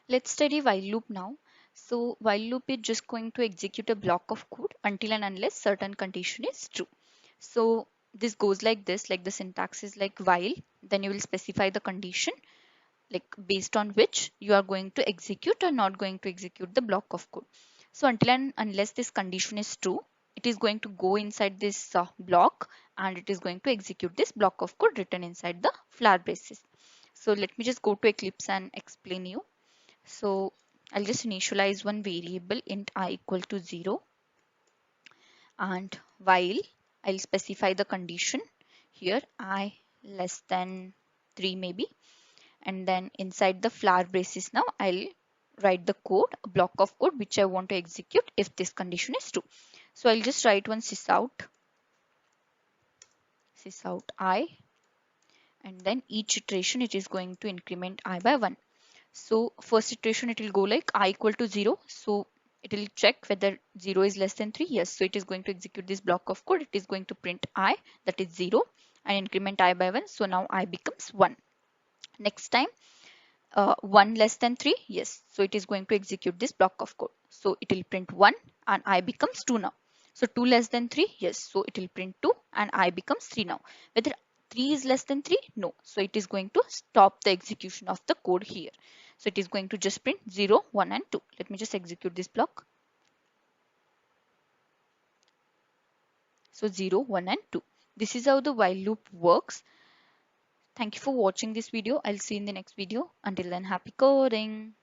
Let's study while loop now. So while loop is just going to execute a block of code until and unless certain condition is true. So this goes like this, like the syntax is like while, then you will specify the condition like based on which you are going to execute or not going to execute the block of code. So until and unless this condition is true, it is going to go inside this block and it is going to execute this block of code written inside the flower braces. So let me just go to Eclipse and explain you. So I'll just initialize one variable int I equal to 0, and while I'll specify the condition here I less than 3 maybe, and then inside the flower braces now I'll write the code, a block of code which I want to execute if this condition is true. So I'll just write one sysout I, and then each iteration it is going to increment I by 1. So first iteration it will go like I equal to 0. So it will check whether 0 is less than 3. Yes. So it is going to execute this block of code. It is going to print I, that is 0, and increment I by 1. So now I becomes 1. Next time 1 less than 3. Yes. So it is going to execute this block of code. So it will print 1 and I becomes 2 now. So 2 less than 3. Yes. So it will print 2 and I becomes 3 now. Whether 3 is less than 3? No. So it is going to stop the execution of the code here. So it is going to just print 0, 1 and 2. Let me just execute this block. So 0, 1 and 2. This is how the while loop works. Thank you for watching this video. I'll see you in the next video. Until then, happy coding.